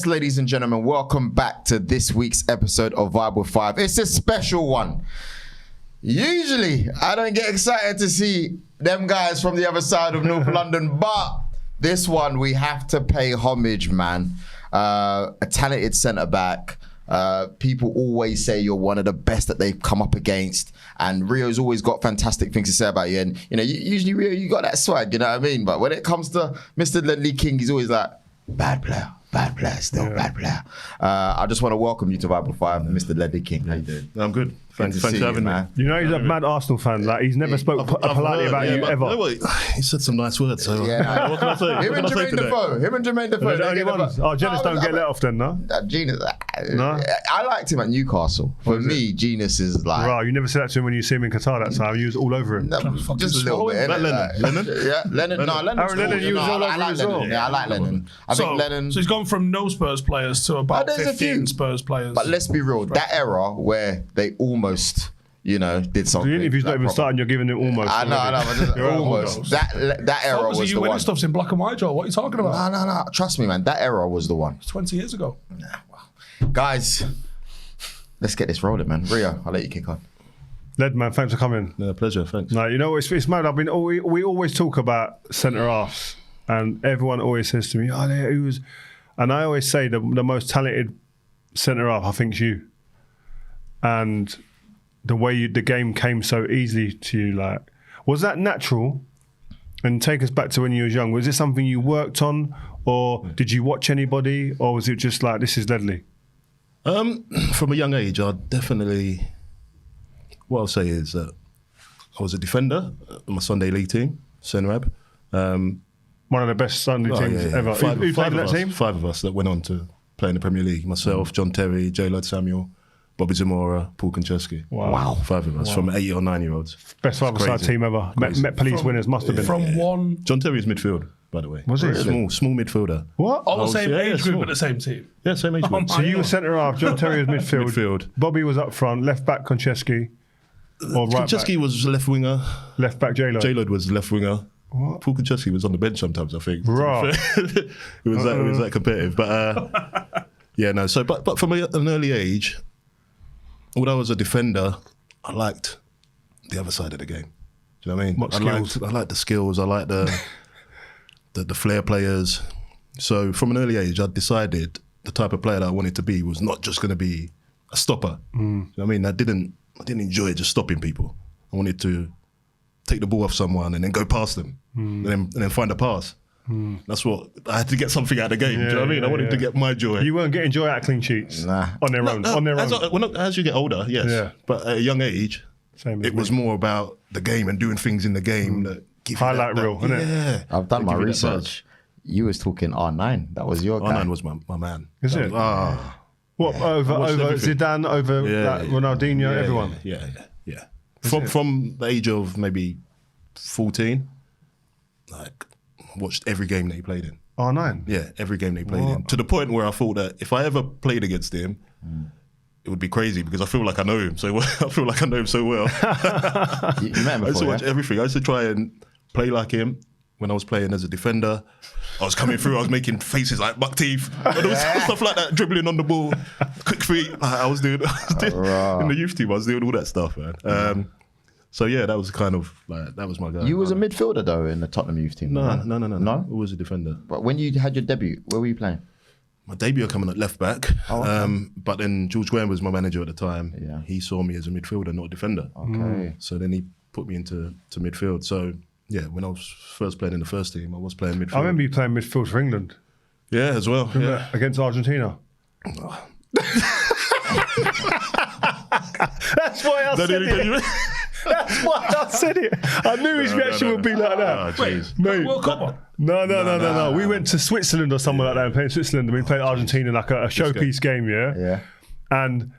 Yes, ladies and gentlemen, welcome back to this week's episode of Vibe with Five. It's a special one. Usually, I don't get excited to see them guys from the other side of North London, but this one we have to pay homage, man. A talented centre-back. People always say you're one of the best that they've come up against, and Rio's always got fantastic things to say about you. And you know, usually Rio, you got that swag, you know what I mean? But when it comes to Mr. Ledley King, he's always like, bad player, bad player. I just want to welcome you to Vibe with Five, Mr. Ledley King. How you doing? I'm good. Thanks for having me. You know he's a mad Arsenal fan. Like he's never spoke politely about you ever. No, he said some nice words. So what can I say? Him and Jermaine Defoe. The only ones. Oh, Genus don't get let off then, no? Genus. No? I liked him at Newcastle. For me, Genus is like. Wow, you never said that to him when you see him in Qatar that time. You was all over him. No, just a little bit. Lennon? Yeah, Lennon. No, Lennon's Aaron Lennon, you was all over him as well. Yeah, I like Lennon. I think Lennon. So he's gone from no Spurs players to about 15 Spurs players. But let's be real, that era where they almost, you know, did something. The interview's not even starting, you're giving it almost. I know, almost. That era was the one. Stuff's in black and white, Joe. What are you talking about? No. Trust me, man. That era was the one. 20 years ago. Nah, wow. Guys, let's get this rolling, man. Rio, I'll let you kick on. Led, man, thanks for coming. No, pleasure, thanks. No, you know, it's mad. We always talk about centre-halves, and everyone always says to me, who was... And I always say the most talented centre-half, I think, is you. And the way the game came so easily to you, like, was that natural? And take us back to when you were young. Was it something you worked on, or did you watch anybody, or was it just like, this is Ledley? From a young age, I definitely... What I'll say is that I was a defender in my Sunday league team, Senrab. One of the best Sunday teams ever. Who played in that team? 5 of us that went on to play in the Premier League. Myself, John Terry, Gerrard Samuel, Bobby Zamora, Paul Konchesky. Wow. 5 of us from 8 or 9 year olds. Best five-a-side team ever. Met police winners, must have been. From one... John Terry's midfield, by the way. Was he? Small midfielder. What? All the same age group, small. but the same team. Yeah, same age group. So you were centre-half, John Terry was midfield. Bobby was up front, left-back Konchesky. Or right Konchesky was left winger. Left-back J-Lloyd. J-Lloyd was left winger. What? Paul Konchesky was on the bench sometimes, I think. Right. it was that competitive. But yeah, no. So, but from an early age, although I was a defender, I liked the other side of the game. Do you know what I mean? What skills? I liked the skills. I liked the flair players. So from an early age, I decided the type of player that I wanted to be was not just going to be a stopper. You know what I mean? I didn't enjoy just stopping people. I wanted to take the ball off someone and then go past them and then find a pass. That's what I had to get something out of the game. Do you know what I mean? I wanted to get my joy. You weren't getting joy out of clean sheets on their own. As you get older, yes. Yeah. But at a young age, it was more about the game and doing things in the game that give you highlight reel, isn't it? Yeah. I've done my research. You was talking R9. That was your guy. R9 was my man. Is it? What, over Zidane, over Ronaldinho, everyone? Yeah. From the age of maybe 14, like, watched every game that he played in. R9? Yeah, every game they played in. To the point where I thought that if I ever played against him, it would be crazy because I feel like I know him so well. I feel like I know him so well. You met him before, I used to watch everything. I used to try and play like him when I was playing as a defender. I was coming through, I was making faces like buck teeth, stuff like that, dribbling on the ball, quick feet. I was doing in the youth team, I was doing all that stuff, man. So yeah, that was kind of like, that was my guy. You was a midfielder though in the Tottenham youth team? No. I was a defender. But when you had your debut, where were you playing? My debut coming at left back, but then George Graham was my manager at the time. Yeah. He saw me as a midfielder, not a defender. Okay. So then he put me into midfield. So yeah, when I was first playing in the first team, I was playing midfield. I remember you playing midfield for England. Yeah, as well. Yeah. Against Argentina. That's why I said it. That's why I said it. I knew his reaction would be like that. Jeez. Mate. World Cup one? No. We went to Switzerland or somewhere like that and played in Switzerland. And we played Argentina like a showpiece game, Yeah. And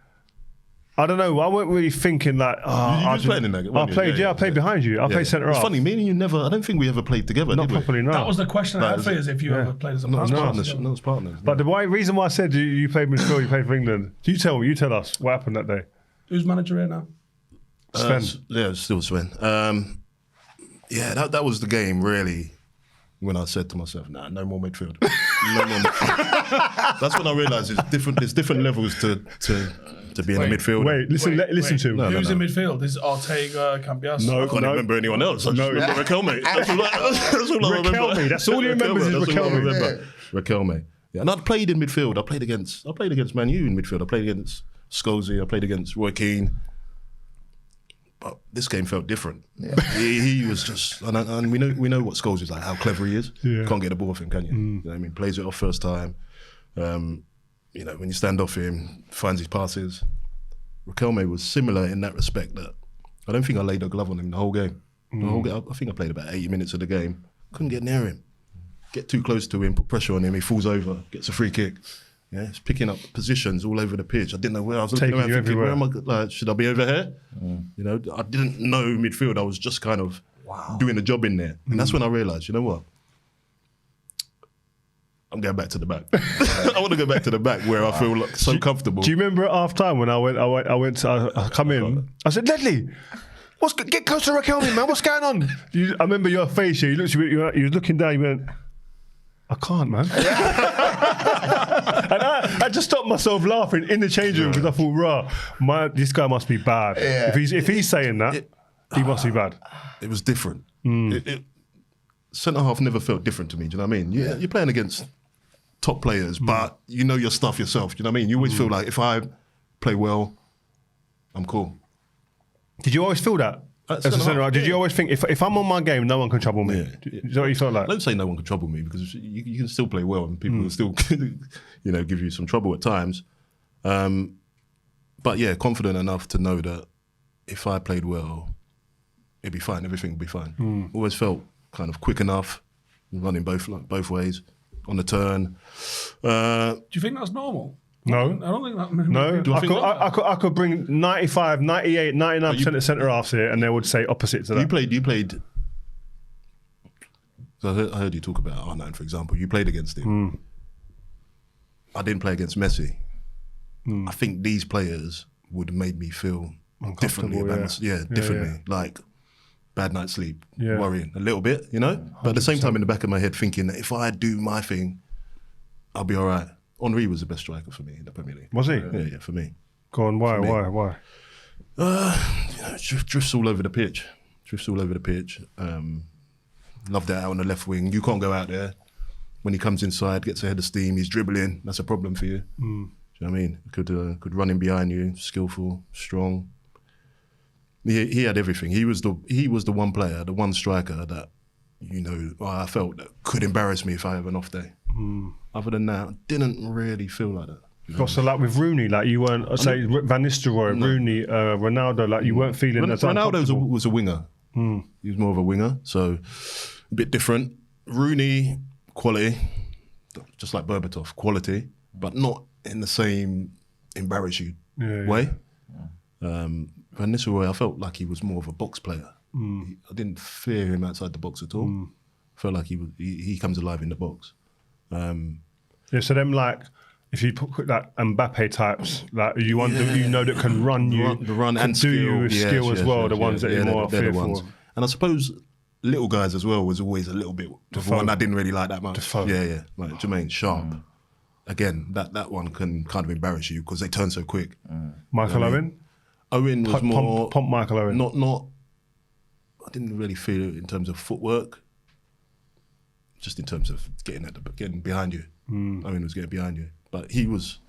I don't know, I weren't really thinking like, you was playing in that? I played behind you. I played centre half. It's funny, me and you never, I don't think we ever played together, Not properly, no. That was the question I had for you, is if you ever played as a partner. No, as partners. But the reason why I said you played midfield, you played for England, you tell us what happened that day. Who's manager here now? Sven. Still Sven. That was the game, really, when I said to myself, no more midfield. That's when I realised there's different levels to being a midfielder. Wait, listen to him. Who's in midfield? Is Ortega, Cambias? No, I can't remember anyone else. I just remember Riquelme. That's all I remember. Riquelme. That's all he remembers is Riquelme. Riquelme. Yeah, and I'd played in midfield. I played against Man U in midfield. I played against Scholesy. I played against Roy Keane. But this game felt different. Yeah. He was just, and we know what Scholes is like, how clever he is. Yeah. Can't get the ball off him, can you? You know what I mean? Plays it off first time. When you stand off him, finds his passes. Riquelme was similar in that respect that I don't think I laid a glove on him the whole game. I think I played about 80 minutes of the game. Couldn't get near him. Get too close to him, put pressure on him, he falls over, gets a free kick. Yeah, he's picking up positions all over the pitch. I didn't know where I was looking around thinking, where am I? Should I be over here? I didn't know midfield. I was just kind of doing a job in there. And that's when I realised, you know what? I'm going back to the back. I want to go back to the back where I feel like so comfortable. Do you remember at half time when I come in? I said, Ledley, get close to Riquelme, man. What's going on? I remember your face. You were looking down. You went, I can't, man. And I just stopped myself laughing in the changing room because I thought, this guy must be bad. Yeah. If he's saying that, he must be bad. It was different. Centre half never felt different to me. Do you know what I mean? You're playing against top players, but you know your stuff yourself. Do you know what I mean? You always feel like if I play well, I'm cool. Did you always feel that? As a centre half, did you always think if I'm on my game, no one can trouble me? Is that what you felt like? I don't say no one can trouble me because you can still play well and people will still, give you some trouble at times. But yeah, confident enough to know that if I played well, it'd be fine. Everything would be fine. Always felt kind of quick enough, running both ways on the turn. Do you think that's normal? No. I don't think that... No. I could bring 95, 98, 99% of centre-halves here and they would say opposite to that. You played... So I heard you talk about R9, for example. You played against him. I didn't play against Messi. I think these players would have made me feel differently. Differently. Like, bad night's sleep, worrying a little bit, But at the same time in the back of my head thinking that if I do my thing, I'll be all right. Henry was the best striker for me in the Premier League. Was he? Yeah, for me. Go on, why? Drifts all over the pitch. Love that out on the left wing. You can't go out there. When he comes inside, gets a head of steam, he's dribbling. That's a problem for you. Do you know what I mean? Could run in behind you, skillful, strong. He had everything. He was the one player, the one striker that I felt that could embarrass me if I have an off day. Other than that, I didn't really feel like that. So like with Rooney, like you weren't, Van Nistelrooy, Rooney, Ronaldo, like you weren't feeling that. Ronaldo was a winger. He was more of a winger, so a bit different. Rooney, quality, just like Berbatov, quality, but not in the same embarrass you way. Van Nistelrooy, I felt like he was more of a box player. I didn't fear him outside the box at all. Felt like he comes alive in the box. So them like if you put that Mbappe types, like that can run and do you with skill as well. The ones that you're more fearful. And I suppose little guys as well was always a little bit the one I didn't really like that much. Defoe. Like Jermaine Sharp. Again, that one can kind of embarrass you because they turn so quick. Michael Owen. Owen was more pump Michael Owen. Not. I didn't really feel it in terms of footwork. Just in terms of getting behind you. Owen was getting behind you, but he was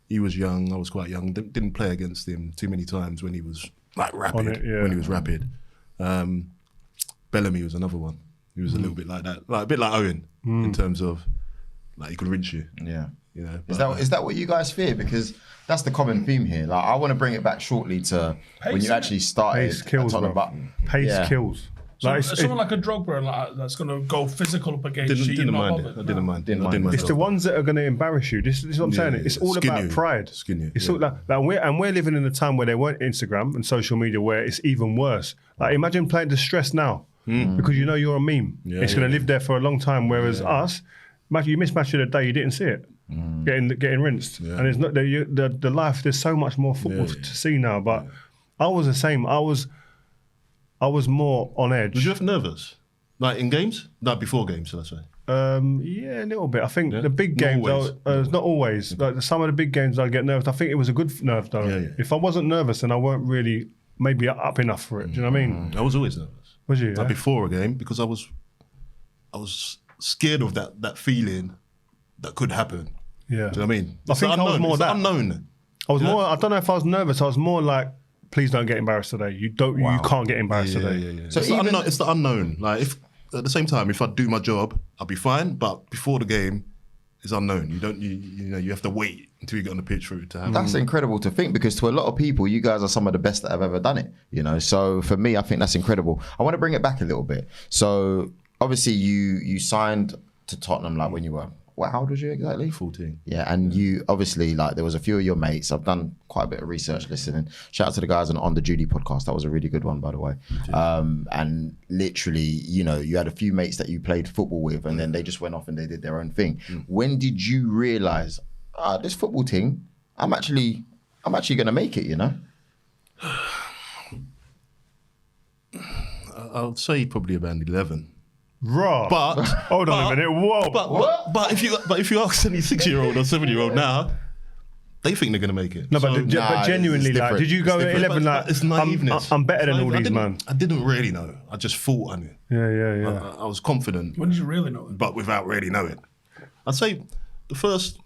young. I was quite young. Didn't play against him too many times when he was like rapid. When he was rapid, Bellamy was another one. He was a little bit like that, like a bit like Owen in terms of like he could rinse you. Yeah. Is that what you guys fear? Because that's the common theme here. Like I want to bring it back shortly to when you actually started. Pace kills, Pace kills. Like someone like a Drogba that's going to go physical up against you. Didn't mind it. I didn't mind. It's the ones that are going to embarrass you. This is what I'm saying. It's all about pride. It's all like we're living in a time where there weren't Instagram and social media where it's even worse. Like imagine playing distress now because you're a meme. It's going to live there for a long time. Whereas us, you missed match of the day, you didn't see it. Getting rinsed, and it's not the life. There's so much more football to see now. But I was the same. I was more on edge. Was you ever nervous, like in games, like before games? Shall I say? Yeah, a little bit. I think the big games, not always. Like some of the big games, I get nervous. I think it was a good nerve though. Yeah. If I wasn't nervous, then I weren't really maybe up enough for it. Do you know what I mean? I was always nervous. Was you? Like before a game, because I was scared of that feeling that could happen. Yeah. Do you know what I mean? I think I was more it's that. unknown. I was more. I don't know if I was nervous. I was more like, please don't get embarrassed today. You can't get embarrassed today. Yeah. So So it's the unknown. Like if at the same time, if I do my job, I'll be fine. But before the game, it's unknown. You have to wait until you get on the pitch for it to happen. That's incredible to think, because to a lot of people, you guys are some of the best that have ever done it. So for me, I think that's incredible. I want to bring it back a little bit. So obviously, you signed to Tottenham like when you were. How old was you exactly? 14. Yeah, and you obviously, like, there was a few of your mates. I've done quite a bit of research listening. Shout out to the guys on the Duty podcast. That was a really good one, by the way. And literally, you had a few mates that you played football with, and then they just went off and they did their own thing. When did you realise, this football thing, I'm actually going to make it, I'll say probably around 11. Raw. But hold on a minute. Whoa. But if you ask any 6-year-old or 7-year-old now, they think they're gonna make it. No, but genuinely, it's like, did you go at 11 like, it's naiveness. I'm better than all these, man? I didn't really know. I just thought I knew. Yeah. I was confident. When did you really know it? But without really knowing. I'd say the first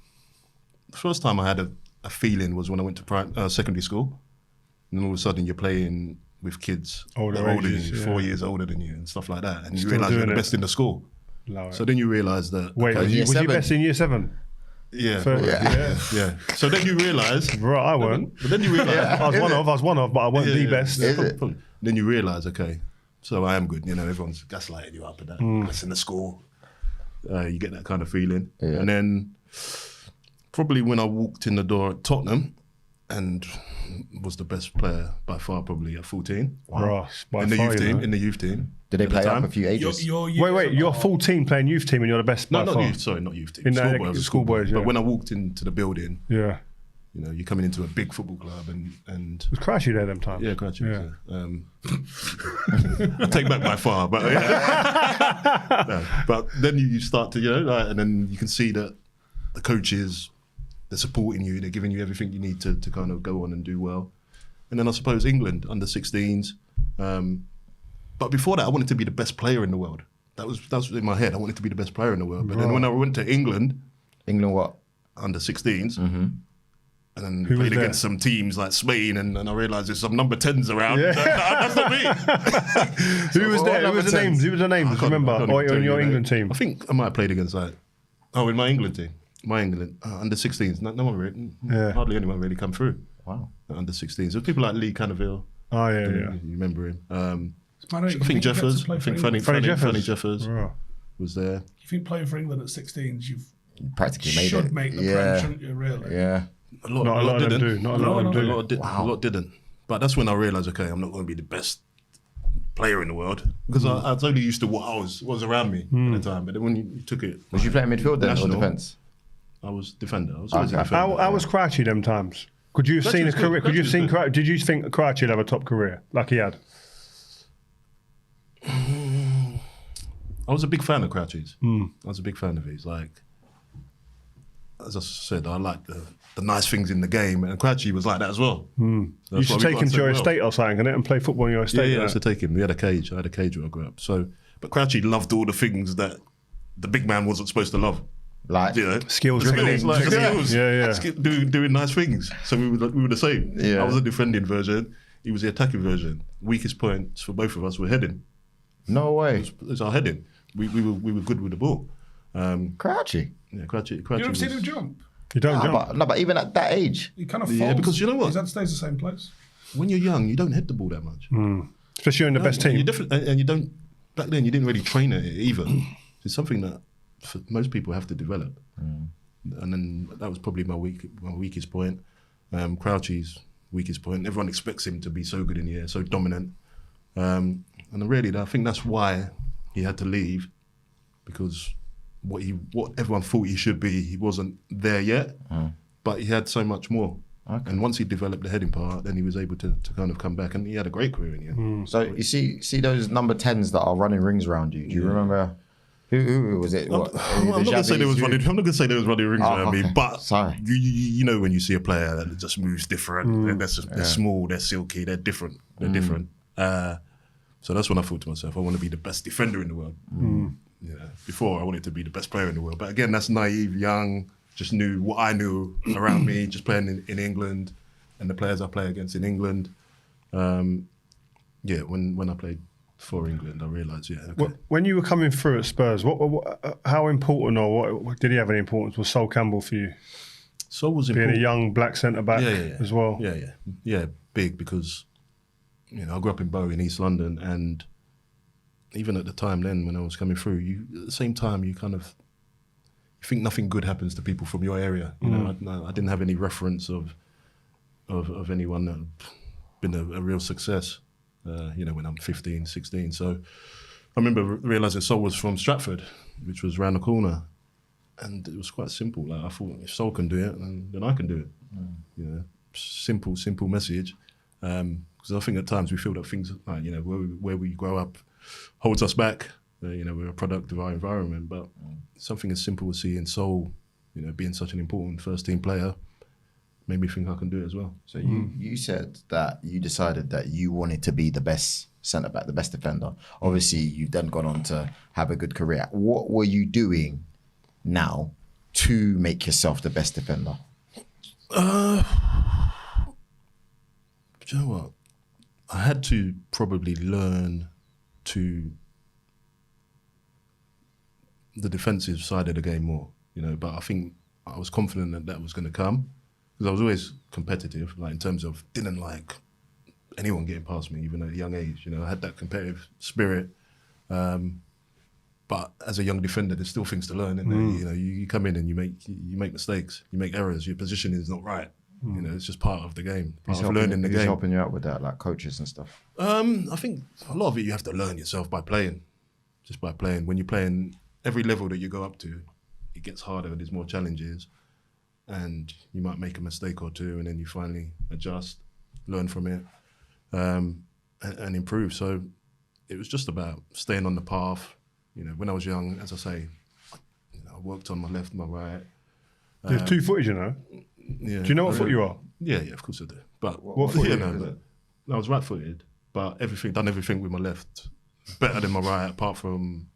time I had a feeling was when I went to secondary school, and then all of a sudden you're playing with kids Older that are older ages, than you, 4 years older than you, and stuff like that, and you Still realise you're doing the it. best in the school. So then you realise that. Wait, okay, was you seven. best in year 7? yeah. Yeah. So then you realise. Right, I weren't. But then you realise. I was one of, but I wasn't the best. Is it? Then you realise, okay, so I am good. Everyone's gaslighting you up and that. That's in the school. You get that kind of feeling. Yeah. And then probably when I walked in the door at Tottenham and was the best player by far probably at 14. Wow. In the youth team. Did they at the play up time. a few ages? Wait, you're 14 playing youth team and you're the best by No, far. not youth team. In Schoolboys. the schoolboys, yeah. But when I walked into the building, Yeah. you're coming into a big football club and It was crashy there them times. yeah, quite true. Yeah. I take back by far, but no, but then you start to and then you can see that the coaches, they're supporting you, they're giving you everything you need to kind of go on and do well. And then I suppose England under 16s, but before that I wanted to be the best player in the world. That was in my head. I wanted to be the best player in the world. But then when I went to England what? under 16s. And then Who was played there? against some teams like Spain, and I realised there's some number 10s around. That's not me. Who was there? Who was the names? Who was the names? Remember? Or in your England team? I think I might have played against in my England team. My England, under 16s. No one really, hardly anyone really come through. Wow. Under 16s. There's people like Lee Canaville. Oh, yeah. You remember him. I think Jeffers. I think Franny Jeffers Right. was there. You think playing for England at 16s, you Practically made should it. make the Prem, shouldn't you, really? Yeah. A lot of them didn't. do. Not a lot of them do. A lot didn't. But that's when I realised, okay, I'm not going to be the best player in the world, because I was only used to what was around me at the time. But then when you took it, Was you playing midfield then or national, defence? I was defender. I was always a Okay. defender. How was Crouchy them times? Could you have seen a was good. career? Could you have Crouchy seen? was good. Did you think Crouchy would have a top career like he had? I was a big fan of Crouchy's. I was a big fan of his. Like, as I said, I like the nice things in the game, and Crouchy was like that as well. You should take him to your estate or something, innit, and play football in your estate. Yeah, I used to take him. We had a cage. I had a cage where I grew up. So, but Crouchy loved all the things that the big man wasn't supposed to love. Like, Skills, like skills. Yeah. Doing nice things. So we were the same. Yeah. I was the defending version. He was the attacking version. Weakest points for both of us were heading. no way. It was our heading. We were good with the ball. Crouchy. Yeah, Crouchy. You never was, seen him jump? You don't jump. But even at that age. He kind of falls. Yeah, because you know what? His head stays the same place. When you're young, you don't hit the ball that much. Especially in the best And team. you're different, and you don't. Back then, you didn't really train at it either. It's something that most people have to develop. And then that was probably my weakest point. Crouchy's weakest point. Everyone expects him to be so good in the air, so dominant. And really, I think that's why he had to leave, because what everyone thought he should be, he wasn't there yet. But he had so much more. Okay. And once he developed the heading part, then he was able to kind of come back, and he had a great career in the end. So you see those number 10s that are running rings around you. Do you remember Who was it? What? I'm not going to say there was running. I'm not going to say there was running rings around me, but Sorry. you know when you see a player that just moves different, they're small, they're silky, they're different. They're different. So that's when I thought to myself, I want to be the best defender in the world. Yeah. Before I wanted to be the best player in the world, but again, that's naive, young. Just knew what I knew around me, just playing in England, and the players I play against in England. When I played for England, I realised, okay. When you were coming through at Spurs, how important or what did he have any importance? Was Sol Campbell for you? Sol was being important. a young black centre back as well. Yeah, big because I grew up in Bow in East London, and even at the time then when I was coming through, at the same time you kind of think nothing good happens to people from your area. I didn't have any reference of anyone that had been a real success. When I'm 15, 16. So I remember realising Sol was from Stratford, which was round the corner. And it was quite simple. Like I thought, if Sol can do it, then I can do it. Simple message. Because I think at times we feel that things, like, where we grow up holds us back. We're a product of our environment. But something as simple as seeing Sol, being such an important first team player, made me think I can do it as well. So you said that you decided that you wanted to be the best centre-back, the best defender. Obviously, you've then gone on to have a good career. What were you doing now to make yourself the best defender? Do you know what? I had to probably learn the defensive side of the game more, but I think I was confident that was going to come. Because I was always competitive, like in terms of didn't like anyone getting past me, even at a young age. I had that competitive spirit. But as a young defender, there's still things to learn, isn't there? You come in and you make mistakes, you make errors, your position is not right. It's just part of the game, part of learning the game. Who's helping you out with that, like coaches and stuff? I think a lot of it you have to learn yourself by playing, just by playing. When you're playing, every level that you go up to, it gets harder and there's more challenges. And you might make a mistake or two, and then you finally adjust, learn from it, and improve. So it was just about staying on the path. When I was young, as I say, I worked on my left, my right. You have 2 footed, Yeah. Do you know what foot you are? Yeah, of course I do. But what foot? I was right-footed, but done everything with my left better than my right, apart from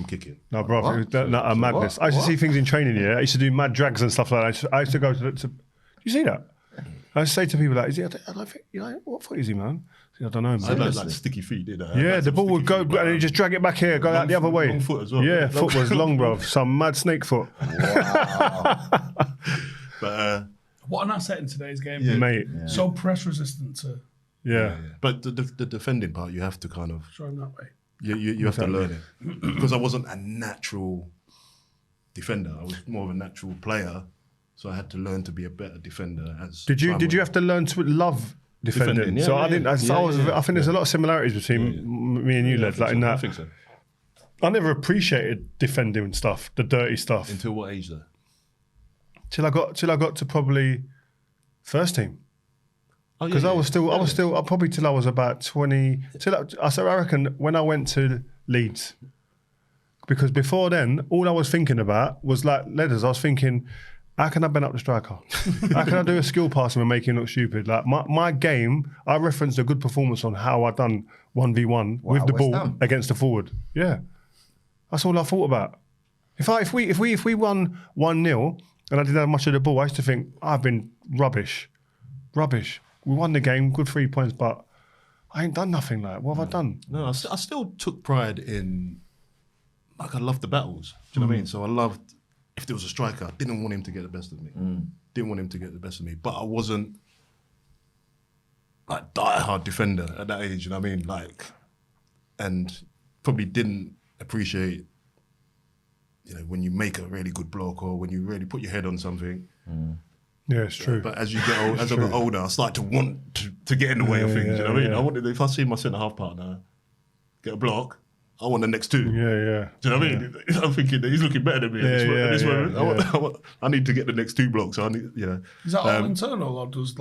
kicking. No, bro, a madness. I used to see things in training, I used to do mad drags and stuff like that. I used to go to you see that? I used to say to people like, I don't think, what foot is he, man? I don't know, man. I had like sticky feet, did I? Yeah, the ball would go, and you just drag it back here, go out the other way. Long foot as well. Yeah, foot was long, bro. Some mad snake foot. Wow. But what an asset in today's game, mate. Yeah. So press resistant to. Yeah. But the defending part, you have to kind of show him that way. You have to learn it, because I wasn't a natural defender. I was more of a natural player, so I had to learn to be a better defender. Did you have to learn to love defending? Yeah, I think there's a lot of similarities between me and you, Led. Like in that, I think so. I never appreciated defending stuff, the dirty stuff. Until what age though? Till I got to probably first team. Because I was still probably till I was about 20. I reckon when I went to Leeds, because before then all I was thinking about was like letters. I was thinking, how can I bend up the striker? How can I do a skill passing and make him look stupid? Like my game, I referenced a good performance on how I done 1v1 with the ball against the forward. Yeah, that's all I thought about. If we won 1-0 and I didn't have much of the ball, I used to think I've been rubbish. We won the game, good 3 points, but I ain't done nothing like that. What have I done? No, I still took pride in, like, I loved the battles. Do you know what I mean? So I loved, if there was a striker, I didn't want him to get the best of me. Didn't want him to get the best of me. But I wasn't like die-hard defender at that age, you know what I mean? Like, and probably didn't appreciate, when you make a really good block or when you really put your head on something. Yeah, it's true. But as I got older, I started to want to get in the way of things. You know what I mean? I wanted, if I see my centre half partner get a block, I want the next two. Yeah. Do you know what I mean? I'm thinking that he's looking better than me at this moment. I need to get the next 2 blocks. I need, Is that all internal, or does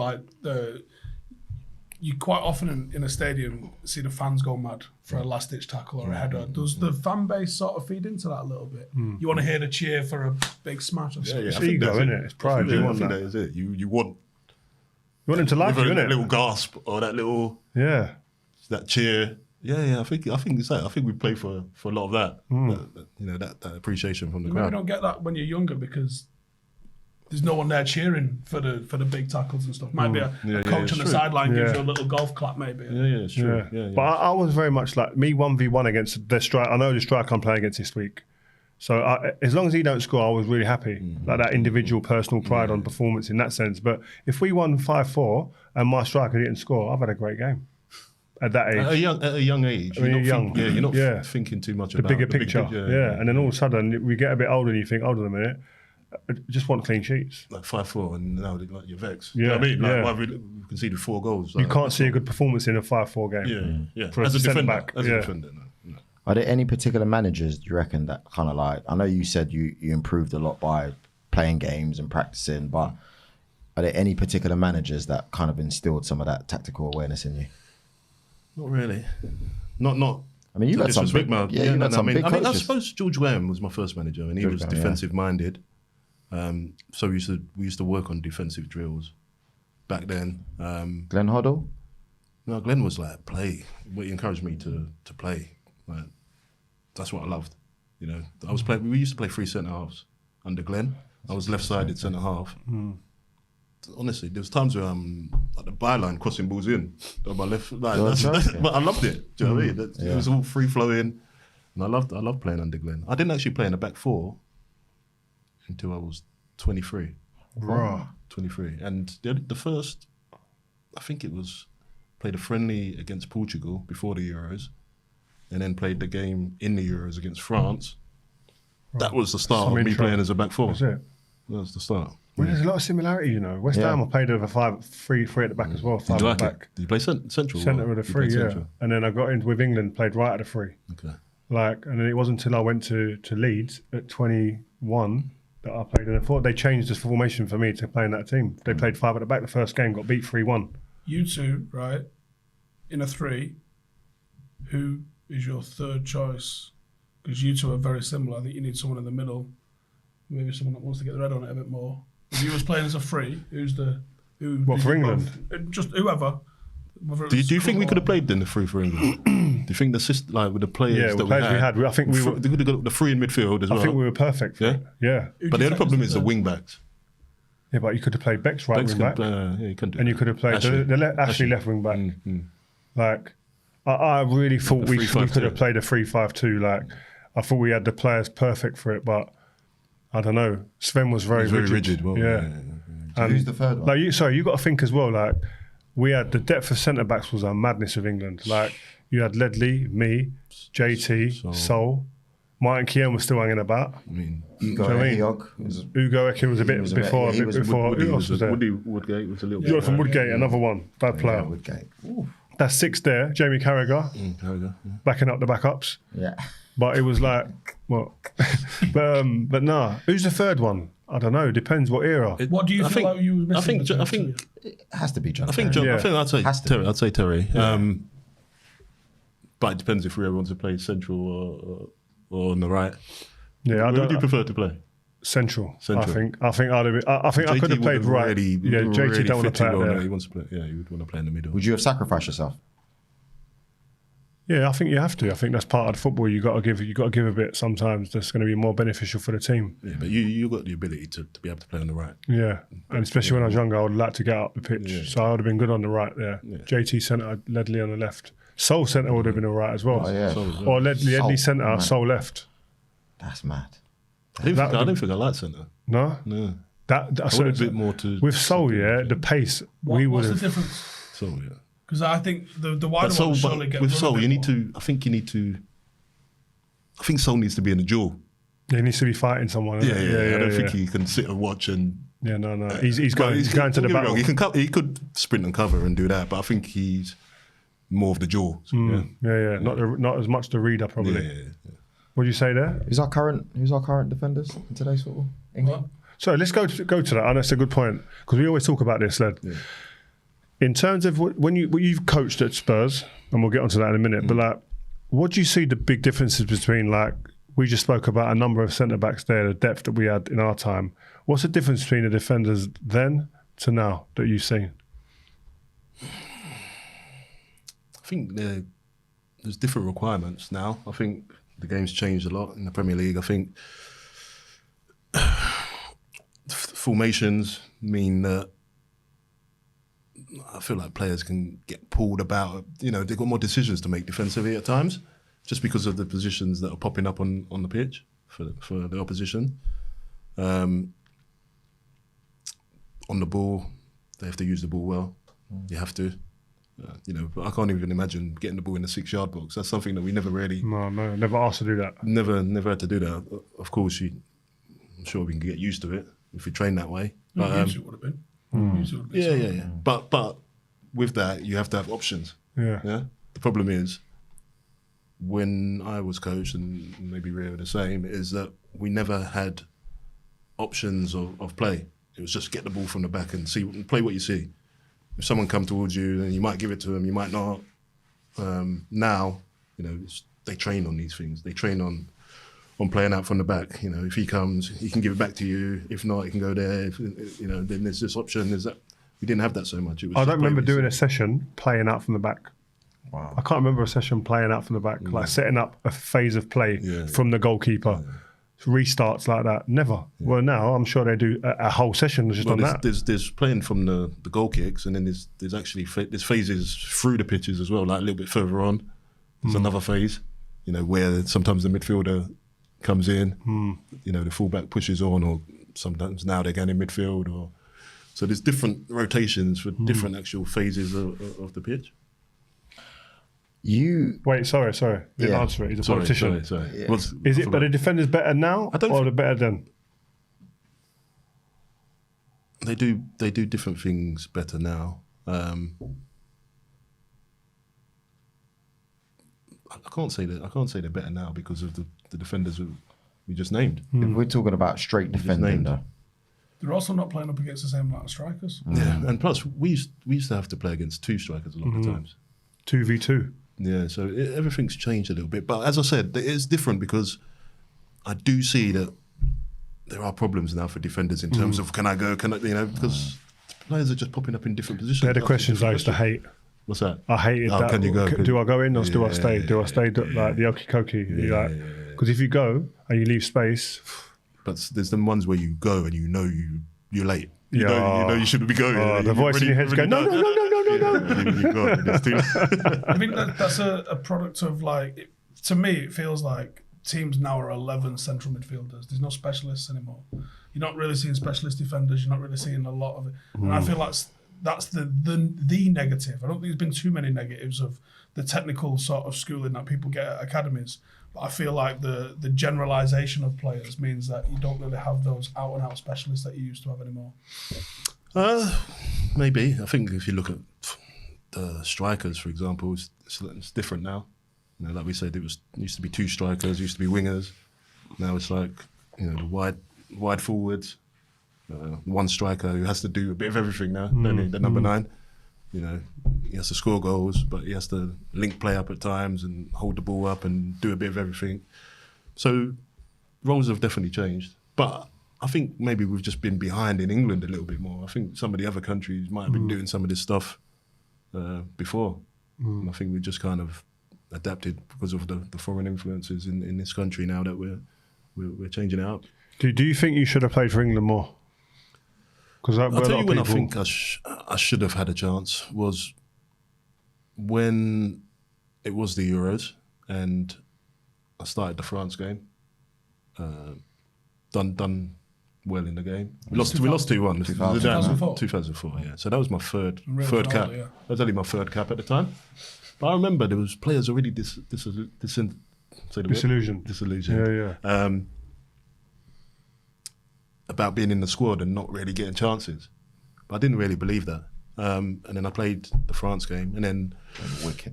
you quite often in a stadium see the fans go mad for a last-ditch tackle or a header. Does the fan base sort of feed into that a little bit? You want to hear the cheer for a big smash? Yeah, It's ego, isn't it? It's pride. I think that is it. You want them to like you, that innit? little gasp or that little that cheer. Yeah. I think it's that. I think we play for a lot of that. That appreciation from the Maybe you crowd. don't get that when you're younger because there's no one there cheering for the big tackles and stuff. Might be a coach on the sideline gives you a little golf clap, maybe. Yeah, it's true. Yeah. But I was very much like me 1v1 against the strike. I know the striker I'm playing against this week. So as long as he don't score, I was really happy. Like that individual personal pride on performance in that sense. But if we won 5-4 and my striker didn't score, I've had a great game. At that age. At a young age. When you're young. You're not thinking too much about the bigger picture. And then all of a sudden we get a bit older and you think, hold on a minute, I just want clean sheets. Like 5-4 and now like you're vexed. Yeah, You know what I mean? Like, yeah. why we conceded 4 goals. You can't see a good performance in a 5-4 game. Yeah. For As a defender. centre-back, As a defender, no. Are there any particular managers, do you reckon, that kind of like, I know you said you improved a lot by playing games and practicing, but are there any particular managers that kind of instilled some of that tactical awareness in you? Not really. Not. I mean, you've had some big, I coaches. I suppose George Graham was my first manager, and he was defensive minded. So we used to work on defensive drills back then. Glenn Hoddle? No, Glenn was like play. He encouraged me to play. Like, that's what I loved. You know, we used to play 3 centre halves under Glenn. I was left-sided centre half. Honestly, there was times where I'm at the byline crossing balls in on my left line. But I loved it. Do you know what I mean? It was all free flowing, and I loved playing under Glenn. I didn't actually play in the back 4 until I was 23. Bruh. 23, and the first, I think it was played a friendly against Portugal before the Euros, and then played the game in the Euros against France. That was the start of me playing as a back 4. That's it. That was the start. Well, there's a lot of similarity, you know. West Ham, I played over 3 at the back as well. 5 Did you at like the it? back. Did you play central? Centre with a 3, yeah. Central? And then I got into with England, played right at the 3. Okay. And then it wasn't until I went to Leeds at 21 that I played. And I thought they changed the formation for me to play in that team. They played 5 at the back the first game, got beat 3-1. You two, right, in a 3, who is your third choice? Because you two are very similar. I think you need someone in the middle. Maybe someone that wants to get the red on it a bit more. If you was playing as a 3, What, for England? Just whoever. Do you think we could have played then the 3 for England? Do you think the system, like with the players that we had, I think we were. they could have got the 3 in midfield as well. I think we were perfect for it. Yeah. But the other problem is the wing backs. Yeah, but you could have played Beck's right wing back, You couldn't do and you that. could have played Ashley left wing back. Like, I really thought we could have played a 3-5-2. Like, I thought we had the players perfect for it, but I don't know. Sven was very rigid. Well, yeah. Who's the third one? Like you got to think as well. Like, we had the depth of centre backs was a madness of England. Like, you had Ledley, me, JT, Sol. Martin Keown was still hanging about. I mean, Ugo Eke was a bit before. Who else was there? Woodgate was a little bit. Jonathan Woodgate, another one, bad player. Woodgate. That's 6 there. Jamie Carragher, backing up the backups. Yeah. But it was like, what? but nah. Who's the third one? I don't know. Depends what era. What do you feel like you were missing? I think It has to be John. I think I'd say Terry. I'd say Terry. But it depends if we ever want to play central or on the right. Yeah, Where would you prefer to play? Central. Central. I think I'd have been, I think I could have played right. JT don't want to play out there. He wants to play. Yeah, he would want to play in the middle. Would you have sacrificed yourself? Yeah, I think you have to. I think that's part of football. You got to give a bit sometimes. That's going to be more beneficial for the team. Yeah, but you got the ability to be able to play on the right. Yeah, and especially when I was younger, I would like to get up the pitch. Yeah. So I would have been good on the right there. Yeah. JT centre, Ledley on the left. Sol centre would have been all right as well. Oh, yeah. Or Ledley centre, man. Sol left. That's mad. I don't think I like centre. No? No. I want a bit more to... With Sol, the pace, we would What's the have... difference? So, yeah. Because I think the wider one will surely get with run a Sol, bit you need more. to... I think Sol needs to be in the duel. He needs to be fighting someone. Yeah. I don't think he can sit and watch and... Yeah, no. He's going to the battle. He could sprint and cover and do that, but I think he's more of the duel. So, Yeah. Not as much the reader probably. Yeah. What do you say there? Who's our current defenders in today's football? England. So let's go to that. And that's a good point because we always talk about this, Led. Yeah. In terms of when you've coached at Spurs, and we'll get onto that in a minute, but like, what do you see the big differences between, like, we just spoke about a number of centre backs there, the depth that we had in our time. What's the difference between the defenders then to now that you've seen? I think there's different requirements now. I think the game's changed a lot in the Premier League. I think formations mean that I feel like players can get pulled about. You know, they've got more decisions to make defensively at times, just because of the positions that are popping up on the pitch for the opposition. On the ball, they have to use the ball well. You have to. You know, but I can't even imagine getting the ball in the 6-yard box. That's something that we never really... No, never asked to do that. Never had to do that. Of course, I'm sure we can get used to it if we train that way. But, Usually it would have been. Yeah. But with that, you have to have options. Yeah. The problem is, when I was coached, and maybe Rio the same, is that we never had options of play. It was just get the ball from the back and play what you see. If someone come towards you, then you might give it to them, you might not. Now, you know, they train on these things. They train on playing out from the back. You know, if he comes, he can give it back to you. If not, he can go there. If, you know, then there's this option. There's that. We didn't have that so much. It was I don't remember doing a session playing out from the back. Wow. I can't remember a session playing out from the back, like setting up a phase of play from the goalkeeper. Restarts like that, never. Well, now I'm sure they do a whole session just on that. There's playing from the goal kicks, and then there's actually there's phases through the pitches as well, like a little bit further on. There's another phase, you know, where sometimes the midfielder comes in, you know, the fullback pushes on, or sometimes now they're going in midfield, or so there's different rotations for different actual phases of the pitch. Wait, sorry. You didn't answer it. He's a politician. Sorry. Yeah. Is it, but the defenders better now or the better then? They do different things better now. I can't say they're better now because of the defenders we just named. If we're talking about straight defending, though. They're also not playing up against the same amount of strikers. Yeah, and plus we used to have to play against 2 strikers a lot of the times. 2v2. Yeah, so everything's changed a little bit. But as I said, it's different because I do see that there are problems now for defenders in terms of can I, you know, because players are just popping up in different positions. They're the questions I used to hate. What's that? I hated that. Can you go? Do I go in or do I stay? Do I stay like the okie dokie? Because if you go and you leave space... But there's the ones where you go and you know you're late. You know you shouldn't be going. The voice in your head's going, no. I think that's a product of, like, to me, it feels like teams now are 11 central midfielders. There's no specialists anymore. You're not really seeing specialist defenders. You're not really seeing a lot of it. And I feel like that's the negative. I don't think there's been too many negatives of the technical sort of schooling that people get at academies. But I feel like the generalisation of players means that you don't really have those out-and-out specialists that you used to have anymore. Maybe. I think if you look at the strikers, for example, it's different now. You know, like we said, it used to be 2 strikers, used to be wingers. Now it's like, you know, the wide forwards, 1 striker who has to do a bit of everything now. The number 9, you know, he has to score goals, but he has to link play up at times and hold the ball up and do a bit of everything. So roles have definitely changed, but I think maybe we've just been behind in England a little bit more. I think some of the other countries might have been doing some of this stuff before. And I think we just kind of adapted because of the foreign influences in this country now that we're changing it up. Do you think you should have played for England more? Because I'll tell you when I think I should have had a chance was when it was the Euros and I started the France game. Done well in the game. We lost 2-1. 2004, yeah. So that was my third cap. Yeah. That was only my 3rd cap at the time. But I remember there was players already disillusioned. Yeah. About being in the squad and not really getting chances. But I didn't really believe that. And then I played the France game, and then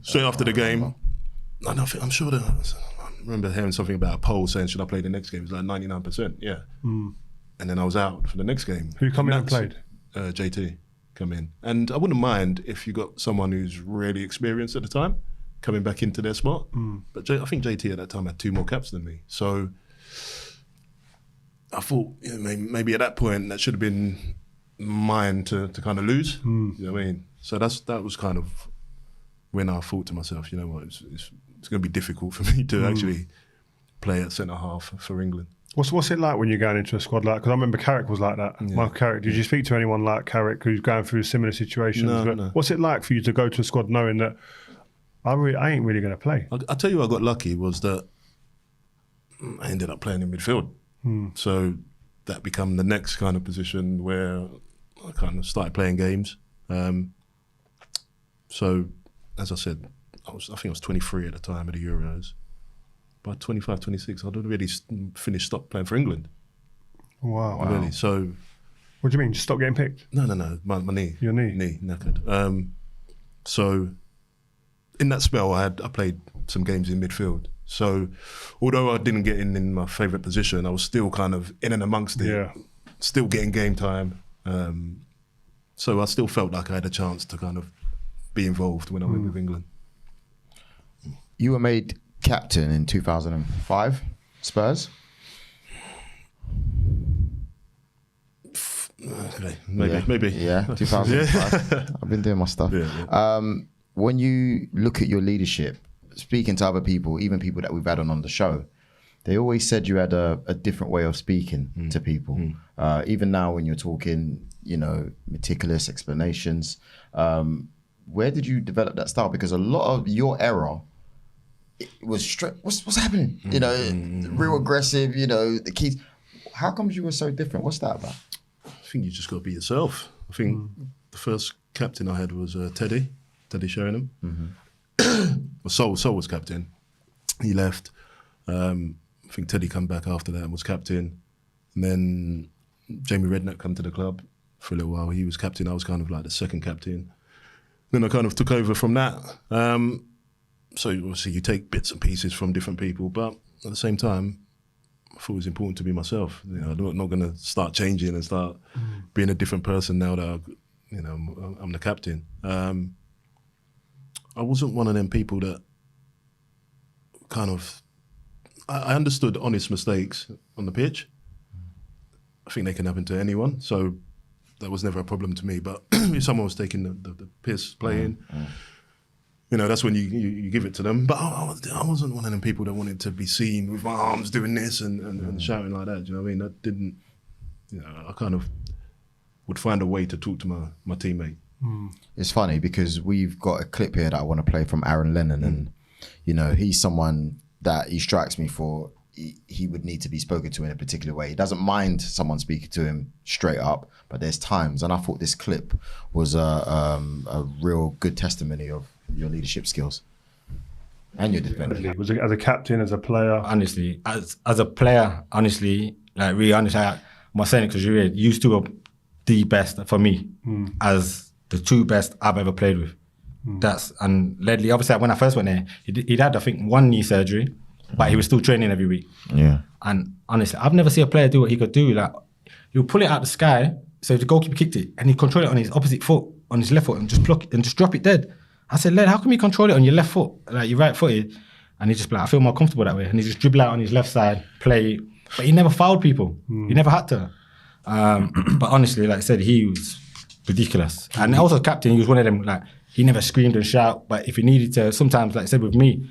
straight after the game, I'm sure that I remember hearing something about a poll saying should I play the next game? It was like 99%, yeah. And then I was out for the next game. Who come in and played? JT. come in. And I wouldn't mind if you got someone who's really experienced at the time coming back into their spot. But I think JT at that time had 2 more caps than me. So I thought maybe at that point that should have been mine to kind of lose. You know what I mean? So that was kind of when I thought to myself, you know what, it's going to be difficult for me to actually play at centre half for England. What's it like when you're going into a squad like? Because I remember Carrick was like that. Yeah. Michael Carrick. Did you speak to anyone like Carrick who's going through similar situations? No. What's it like for you to go to a squad knowing that I ain't really going to play? I'll tell you, I got lucky was that I ended up playing in midfield. So that became the next kind of position where I kind of started playing games. So as I said, I think I was 23 at the time of the Euros. By 25, 26, I'd already stopped playing for England. Wow. Really. So. What do you mean? Just stop getting picked? No. My knee. Your knee? Knee, knackered. So in that spell, I played some games in midfield. So although I didn't get in my favourite position, I was still kind of in and amongst it, still getting game time. So I still felt like I had a chance to kind of be involved when I went with England. You were made captain in 2005, Spurs? Okay, maybe. Yeah, 2005. I've been doing my stuff. When you look at your leadership, speaking to other people, even people that we've had on the show, they always said you had a different way of speaking to people. Even now when you're talking, meticulous explanations, where did you develop that style? Because a lot of your era, it was straight, what's happening? Real aggressive, the keys. How comes you were so different? What's that about? I think you just got to be yourself. I think the first captain I had was Teddy Sheringham. Sol was captain. He left. I think Teddy come back after that and was captain. And then Jamie Redknapp come to the club for a little while. He was captain. I was kind of like the second captain. Then I kind of took over from that. So obviously you take bits and pieces from different people, but at the same time, I thought it was important to be myself. I'm not going to start changing and start being a different person now that I'm the captain. I wasn't one of them people that kind of. I understood honest mistakes on the pitch. I think they can happen to anyone, so that was never a problem to me. But if someone was taking the piss playing, that's when you give it to them. But I wasn't one of them people that wanted to be seen with my arms doing this and shouting like that. Do you know what I mean? That didn't. I kind of would find a way to talk to my teammate. It's funny because we've got a clip here that I want to play from Aaron Lennon, and he's someone that he strikes me for. He would need to be spoken to in a particular way. He doesn't mind someone speaking to him straight up, but there's times, and I thought this clip was a real good testimony of your leadership skills and your defense. Was it as a captain, as a player? Honestly, as a player, honestly, like really honestly, I'm not saying it because you used to be the best for me as the 2 best I've ever played with. And Ledley, obviously when I first went there, he'd had I think 1 knee surgery, but he was still training every week. Yeah. And honestly, I've never seen a player do what he could do. Like, he'll pull it out the sky, so the goalkeeper kicked it, and he'd control it on his opposite foot, on his left foot, and just block it and just drop it dead. I said, Led, how come you control it on your left foot, like you're right-footed? And he just be like, I feel more comfortable that way. And he just dribble out on his left side, play. But he never fouled people. He never had to. But honestly, like I said, he was ridiculous. And also captain, he was one of them, like, he never screamed and shout, but if he needed to, sometimes, like I said, with me,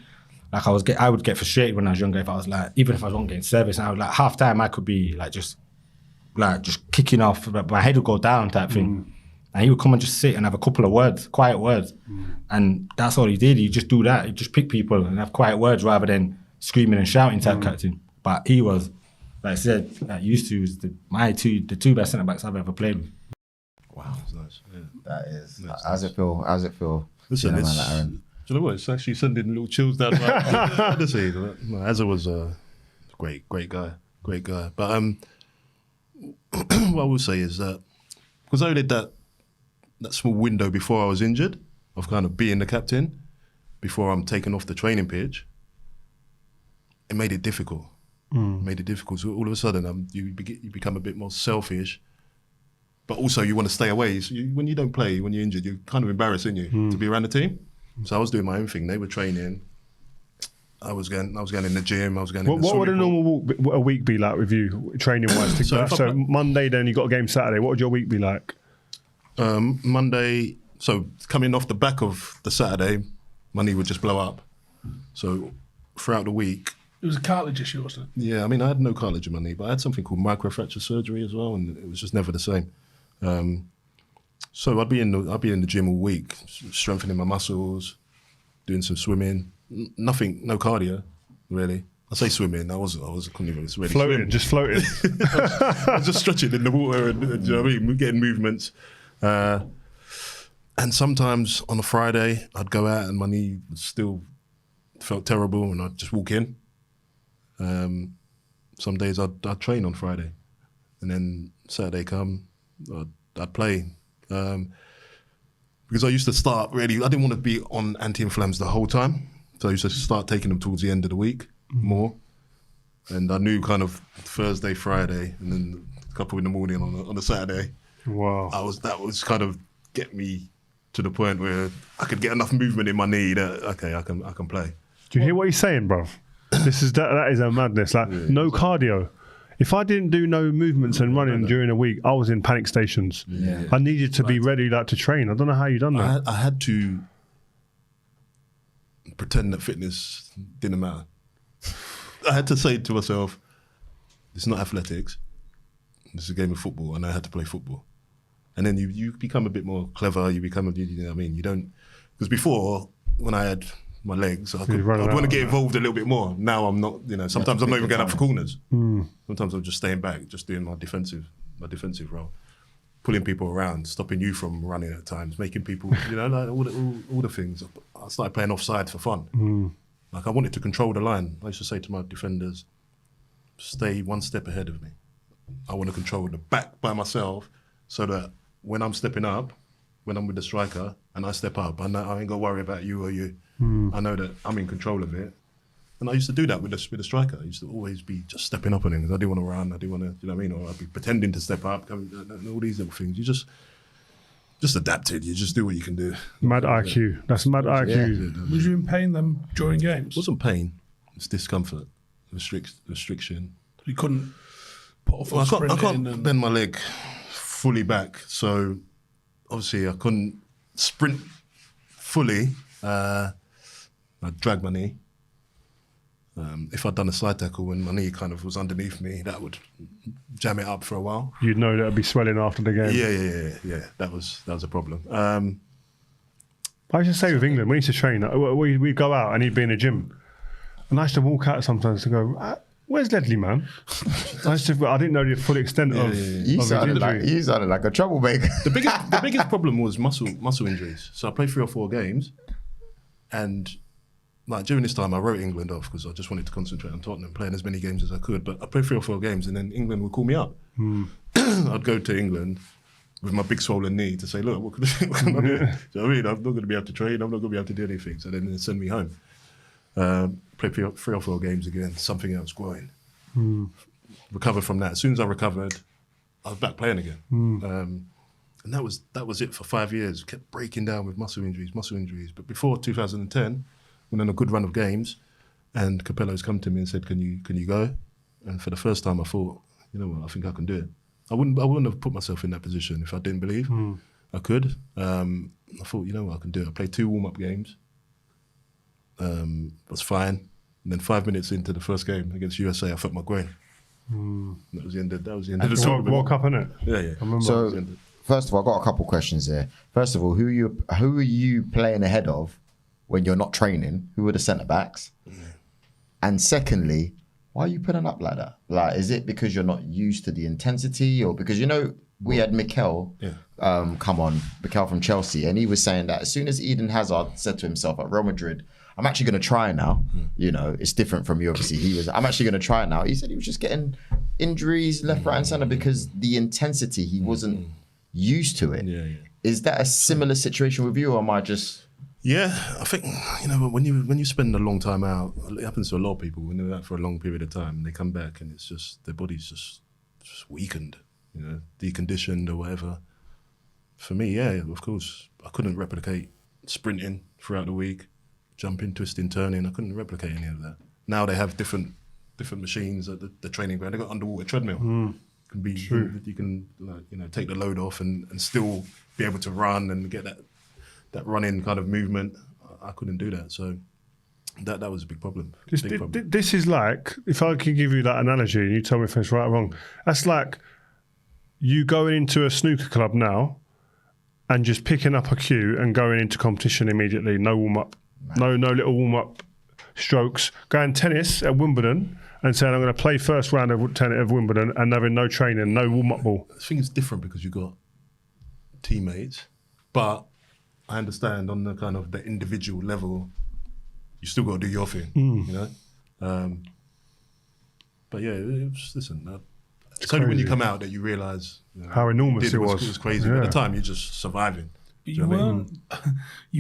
like I would get frustrated when I was younger if I was like, even if I wasn't getting service, and I would like half time I could be like just kicking off, but my head would go down type thing. And he would come and just sit and have a couple of words, quiet words. And that's all he did. He'd just do that. He'd just pick people and have quiet words rather than screaming and shouting type captain. But he was, like I said, used to was the 2 best centre backs I've ever played with. Wow. That's nice. Yeah. That is. How's it feel? How's it feel? Listen, man like Aaron? Do you know what? It's actually sending little chills down my honestly, Azza was a great guy. But what I will say is that because I only did that small window before I was injured of kind of being the captain before I'm taken off the training pitch, it made it difficult. So all of a sudden, you become a bit more selfish but also you want to stay away. So when you don't play, when you're injured, you're kind of embarrassed, aren't you, to be around the team. So I was doing my own thing. They were training. I was going in the gym. I was going. What would a normal week be like with you, training wise? So Monday, then you got a game Saturday. What would your week be like? Monday. So coming off the back of the Saturday, my knee would just blow up. So throughout the week. It was a cartilage issue, wasn't it? Yeah, I mean, I had no cartilage in my knee, but I had something called microfracture surgery as well, and it was just never the same. So I'd be in the gym all week, strengthening my muscles, doing some swimming. Nothing, no cardio, really. I say swimming. I couldn't even really floating, swim. just floating. I was just stretching in the water, and you know what I mean, getting movements. And sometimes on a Friday, I'd go out and my knee still felt terrible, and I'd just walk in. Some days I'd train on Friday, and then Saturday come, I'd play. Because I used to start really, I didn't want to be on anti-inflams the whole time. So I used to start taking them towards the end of the week more. And I knew kind of Thursday, Friday, and then a couple in the morning on a Saturday. Wow. That was kind of get me to the point where I could get enough movement in my knee that, okay, I can play. Do you hear what he's saying, bro? That is a madness. Like, no cardio. If I didn't do no movements and running during a week, I was in panic stations. Yeah. I needed to be ready, like, to train. I don't know how you done that. I had to pretend that fitness didn't matter. I had to say to myself, "It's not athletics. This is a game of football, and I had to play football." And then you become a bit more clever. You become, you know what I mean? You don't, because before when I had my legs, I'd want to get involved a little bit more. Now I'm not. You know, sometimes I'm not even going up for corners. Sometimes I'm just staying back, just doing my defensive role, pulling people around, stopping you from running at times, making people, you know, like all the things. I started playing offside for fun. Like I wanted to control the line. I used to say to my defenders, "Stay one step ahead of me. I want to control the back by myself, so that when I'm stepping up, when I'm with the striker and I step up, I ain't got to worry about you or you. I know that I'm in control of it." And I used to do that with the striker. I used to always be just stepping up on him because I didn't want to run. I didn't want to, you know what I mean? Or I'd be pretending to step up, and all these little things. You just adapted. You just do what you can do. Mad IQ. That's mad IQ. Yeah. Was you in pain then during games? It wasn't pain. It's discomfort, restriction. You couldn't put off I can't bend my leg fully back, so obviously I couldn't sprint fully. I'd drag my knee. If I'd done a slide tackle and my knee kind of was underneath me, that would jam it up for a while. You'd know that it'd be swelling after the game. Yeah. That was a problem. I used to say with England, we used to train, we'd go out and he'd be in the gym. And I used to walk out sometimes to go, "Where's Ledley, man?" I didn't know the full extent of You sounded like a troublemaker. The biggest problem was muscle injuries. So I played 3 or 4 games, and like during this time I wrote England off because I just wanted to concentrate on Tottenham, playing as many games as I could. But I played 3 or 4 games, and then England would call me up. I'd go to England with my big swollen knee to say, "Look, what can I do?" Do you know what I mean? I'm not going to be able to train. I'm not going to be able to do anything. So then they send me home. Played 3 or 4 games again. Something else growing. Recovered from that. As soon as I recovered, I was back playing again. And that was it for 5 years. Kept breaking down with muscle injuries. But before 2010, went on a good run of games, and Capello's come to me and said, "Can you go?" And for the first time, I thought, you know what, I think I can do it. I wouldn't have put myself in that position if I didn't believe I could. I thought, you know what, I can do it. I played 2 warm-up games. Was fine. And then 5 minutes into the first game against USA, I felt my groin. That was the end of the tournament. World Cup, innit? Yeah. I remember. So, first of all, I've got a couple of questions there. First of all, who are you playing ahead of when you're not training? Who are the centre backs? And secondly, why are you putting up like that? Like, is it because you're not used to the intensity, or because, you know, we had Mikel come on, Mikel from Chelsea, and he was saying that as soon as Eden Hazard said to himself at Real Madrid, "I'm actually going to try now," you know, it's different from you, obviously. I'm actually going to try now. He said he was just getting injuries left, right and centre because the intensity, he wasn't used to it. Is that a similar situation with you, or am I just... Yeah, I think, you know, when you spend a long time out, it happens to a lot of people. When they're out for a long period of time, they come back and it's just, their body's just weakened. deconditioned or whatever. For me, yeah, of course, I couldn't replicate sprinting throughout the week, jumping, twisting, turning. I couldn't replicate any of that. Now they have different machines at the training ground. They got underwater treadmill. Can be you can take the load off and still be able to run and get that running kind of movement. I couldn't do that, so that was a big problem. This is like, if I could give you that analogy and you tell me if it's right or wrong, that's like you going into a snooker club now and just picking up a cue and going into competition immediately, no warm up, no little warm up strokes, going tennis at Wimbledon and saying I'm going to play first round of tennis of Wimbledon and having no training, no warm up ball. I think it's different because you've got teammates, but I understand on the kind of the individual level, you still got to do your thing, But yeah, listen, it's only when you come out that you realise how enormous it was. It was crazy. Yeah. At the time, you're just surviving. You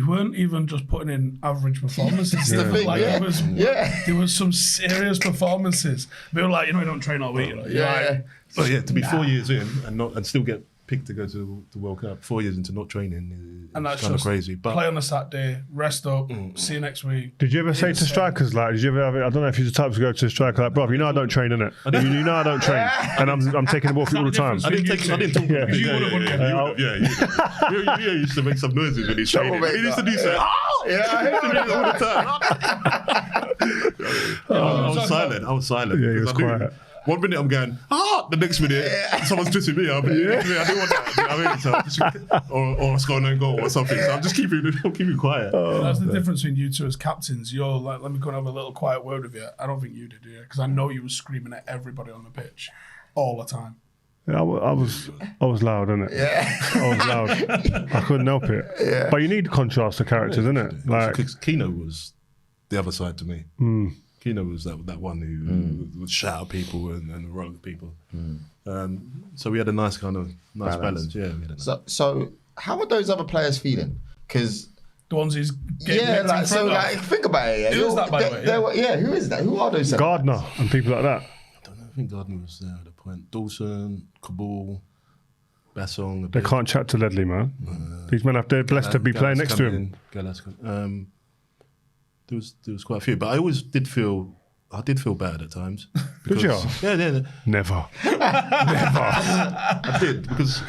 weren't even just putting in average performances. There was some serious performances. They were like, you don't train all week. To be 4 years in and still get picked to go to the World Cup, 4 years into not training, and that's kind of just crazy. But play on a Saturday, rest up, see you next week. Did you ever say to strikers, like, did you ever have it? I don't know if you're the type to go to a striker like, bro, I don't train, innit? You know I don't train, and I'm taking the ball for you all the time. I didn't talk. You used to make some noises when he's training. He used to do so. All the time. I was silent. Yeah, he was quiet. 1 minute I'm going, the next minute someone's twisting me up. I didn't want that. Or scoring an goal or something. So I'm just keeping quiet. That's the difference between you two as captains. You're like, let me go and have a little quiet word with you. I don't think you did, because I know you were screaming at everybody on the pitch all the time. Yeah, I was loud, innit? Yeah. I was loud. I couldn't help it. Yeah. But you need contrast to characters, innit? Like Keno was the other side to me. Keno was that one who would shout at people and roll at people. So we had a nice balance. Yeah. We had So how are those other players feeling? Because the ones he's getting think about it. Who is that, by the way? Who is that? Who are those? Gardner and people like that. I don't know. I think Gardner was there at the point. Dawson, Campbell, Bassong. They can't chat to Ledley, man. These men they're blessed to be playing next to him. There was quite a few, but I did feel bad at times. Did you? Yeah. Never. I did, because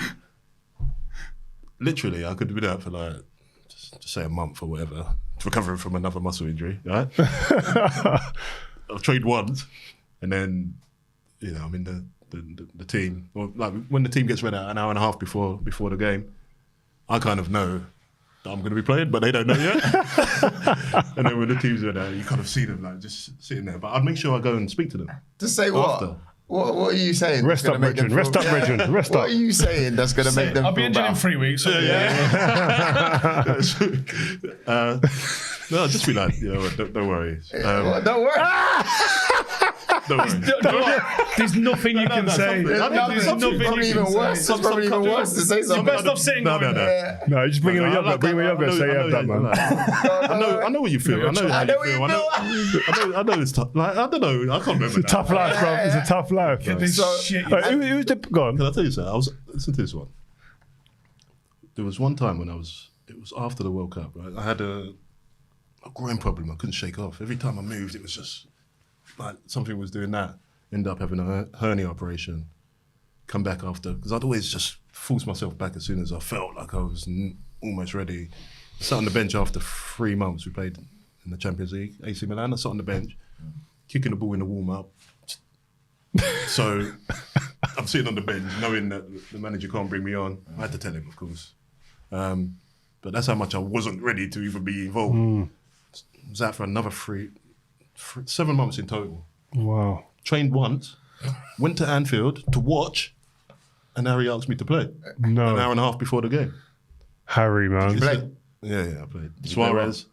literally I could have been out for like just say a month or whatever, recovering from another muscle injury. Right? I've trained once, and then I'm in the team. Or like when the team gets ready an hour and a half before the game, I kind of know that I'm going to be playing, but they don't know yet. And then when the teams are there, you kind of see them like just sitting there. But I'd make sure I go and speak to them. To say what? What are you saying? Rest up, Bridget. Rest up. What are you saying that's going to make them? I'll be in gym in 3 weeks. No, just be like, don't worry. Don't worry. Don't worry. There's nothing you can say. There's probably even worse. It's probably even worse to say something. Best off sitting. No. No, just bring him a yogurt. Bring him a yogurt. Say you have that, man. I know what you feel. I know how you feel. I know it's tough. Like, I don't know. I can't remember. It's a tough life, bro. It's a tough life. Who's the... Go on. Can I tell you something? Listen to this one. There was one time when it was after the World Cup, right? I had a groin problem I couldn't shake off. Every time I moved, it was just like something was doing that. Ended up having a hernia operation. Come back after, because I'd always just force myself back as soon as I felt like I was almost ready. I sat on the bench after 3 months. We played in the Champions League, AC Milan. I sat on the bench, kicking the ball in the warm-up. So I'm sitting on the bench knowing that the manager can't bring me on. I had to tell him, of course. But that's how much I wasn't ready to even be involved. I was out for another 7 months in total. Wow. Trained once, went to Anfield to watch, and Harry asked me to play. No. An hour and a half before the game. Harry, man. Yeah, I played. Suarez.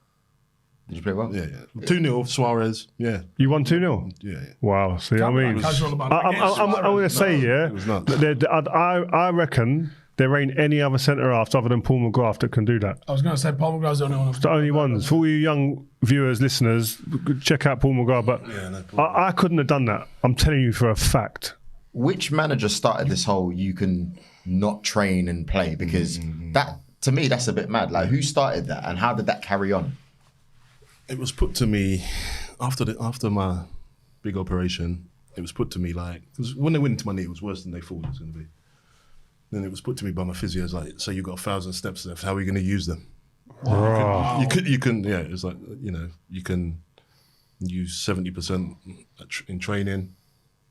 Did you play well? Yeah. 2-0, Suarez. Yeah. You won 2-0? Yeah. Wow. See, I mean, I'm going to say, it was nuts. I reckon there ain't any other centre-halves other than Paul McGrath that can do that. I was going to say Paul McGrath's the only one. It's the only ones. For all you young viewers, listeners, check out Paul McGrath. But I couldn't have done that. I'm telling you for a fact. which manager started this whole you can not train and play? Because that, to me, that's a bit mad. Like, who started that and how did that carry on? It was put to me after my big operation. It was put to me like, because when they went into my knee, it was worse than they thought it was going to be. Then it was put to me by my physios like, so you got 1,000 steps left. How are you going to use them? Wow. You can. Yeah, it's like, you know, you can use 70% in training,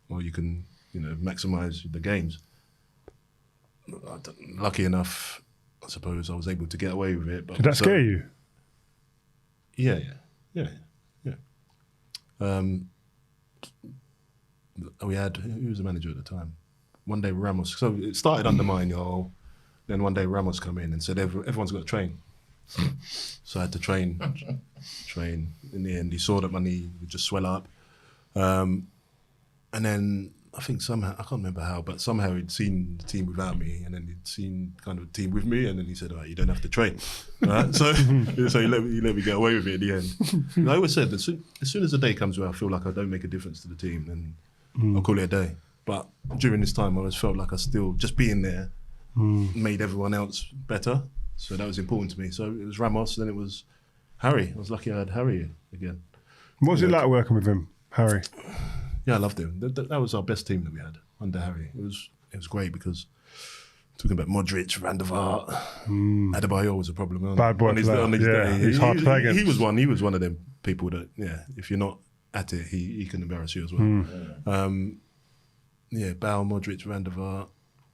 or you can, you know, maximize the games. Lucky enough, I suppose I was able to get away with it. But Did that scare you? Yeah. We had, who was the manager at the time? One day Ramos. So it started under Manuel. Then one day Ramos come in and said everyone's got to train. So I had to train. In the end, he saw that my knee would just swell up. And then I think somehow, I can't remember how, but somehow he'd seen the team without me, and then he'd seen kind of the team with me, and then he said, "All right, you don't have to train." Right? So he let me get away with it in the end. And I always said, as soon as the day comes where I feel like I don't make a difference to the team, then I'll call it a day. But during this time, I always felt like I still, just being there, made everyone else better. So that was important to me. So it was Ramos, then it was Harry. I was lucky I had Harry again. What was it like working with him, Harry? Yeah, I loved him. That was our best team that we had under Harry. It was great because talking about Modric, Van der Vaart, Adebayor was a problem. Bad boy player. Yeah, he's hard to play against. He was one of them people that, yeah, if you're not at it, he can embarrass you as well. Bale, Modric, Van der Vaart.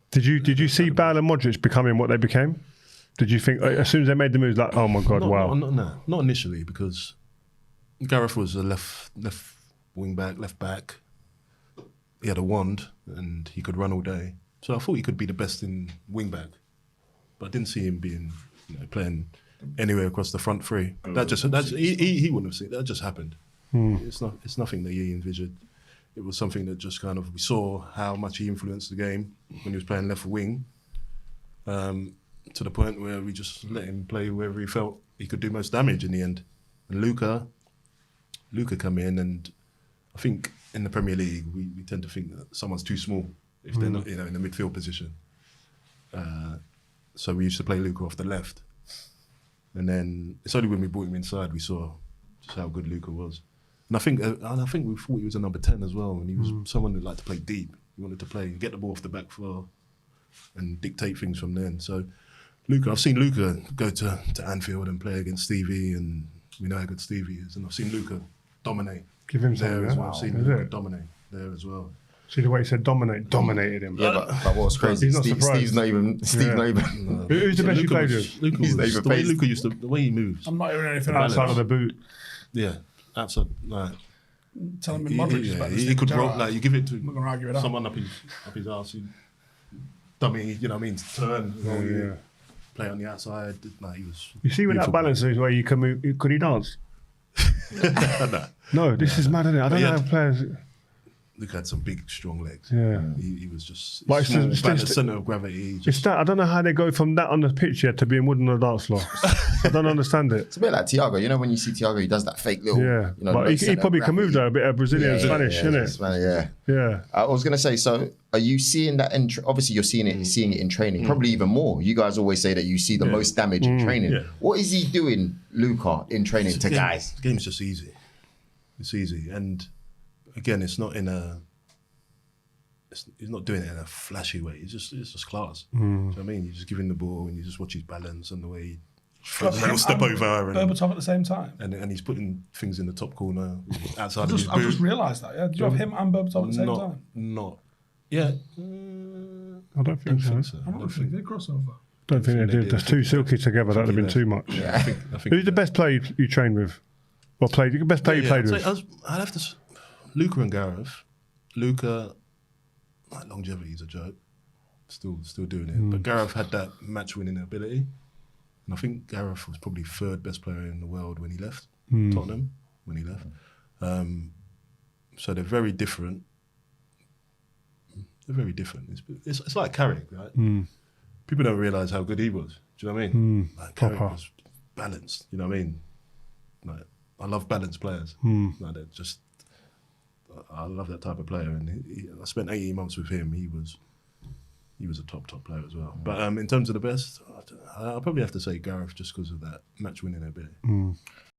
Did you see Bale and Modric becoming what they became? Did you think as soon as they made the moves, like, oh my god, wow? Not initially, because Gareth was a left wing back, left back. He had a wand and he could run all day. So I thought he could be the best in wing back, but I didn't see him being, playing anywhere across the front three. He wouldn't have seen that. Just happened. It's nothing that he envisioned. It was something that just kind of, we saw how much he influenced the game when he was playing left wing, to the point where we just let him play wherever he felt he could do most damage in the end. And Luca come in, and I think in the Premier League we tend to think that someone's too small if they're not, in the midfield position. So we used to play Luca off the left, and then it's only when we brought him inside we saw just how good Luca was. And I think we thought he was a number 10 as well, and he was someone that liked to play deep. He wanted to play, get the ball off the back foot, and dictate things from then. So Luca, I've seen Luca go to Anfield and play against Stevie, and we know how good Stevie is. And I've seen Luca dominate. Give him there something as there. well. I've seen Luca dominate there as well. See the way he said dominated him. Yeah, but what was crazy? He's not surprised. Steve's not even. Who's the best you played with? The way he moves. I'm not hearing anything Outside of the boot. Yeah, outside. Like, telling me Modric is better. He could roll, like, you give it to I'm not going to argue with that. someone up his arse, he dummy, turn, play on the outside. Like, he was. You see when that balance is where you can move. Could he dance? No, this is mad, isn't it? I don't know how players. Luke had some big, strong legs. Yeah, he was just but small, it's the centre of gravity. It's that I don't know how they go from that on the pitch yet to being wood on the dance floor. I don't understand it. It's a bit like Thiago. You know when you see Thiago, he does that fake little. Yeah, but he probably can move though a bit of Brazilian Spanish, isn't it? Yeah. I was gonna say. So, are you seeing that? Obviously, you're seeing it in training. Probably even more. You guys always say that you see the most damage in training. Yeah. What is he doing, Luca, in training to guys? The game's just easy. It's easy, and again, it's not in a. He's not doing it in a flashy way. It's just class. Do you know what I mean? You're just giving the ball and you just watch his balance and the way he step over and Berbatov at the same time. And he's putting things in the top corner outside of I've his boot. just realised that. Yeah, did you have him and Berbatov at the same time? Yeah. I don't think so. I don't think they crossover. Don't think they did. That's too silky together. That'd have been too much. Yeah, I think Who's the best player you trained with? Or played? The best player you played with? I'd have to. Luca and Gareth. Luca. Like, longevity is a joke. Still doing it. But Gareth had that match-winning ability, and I think Gareth was probably third best player in the world when he left Tottenham. When he left, so they're very different. They're very different. It's like Carrick, right? People don't realise how good he was. Do you know what I mean? Like, Carrick was balanced. You know what I mean? Like, I love balanced players. Like, they're just. I love that type of player, and I spent 18 months with him. He was a top player as well. But in terms of the best, I'll probably have to say Gareth just because of that match winning ability.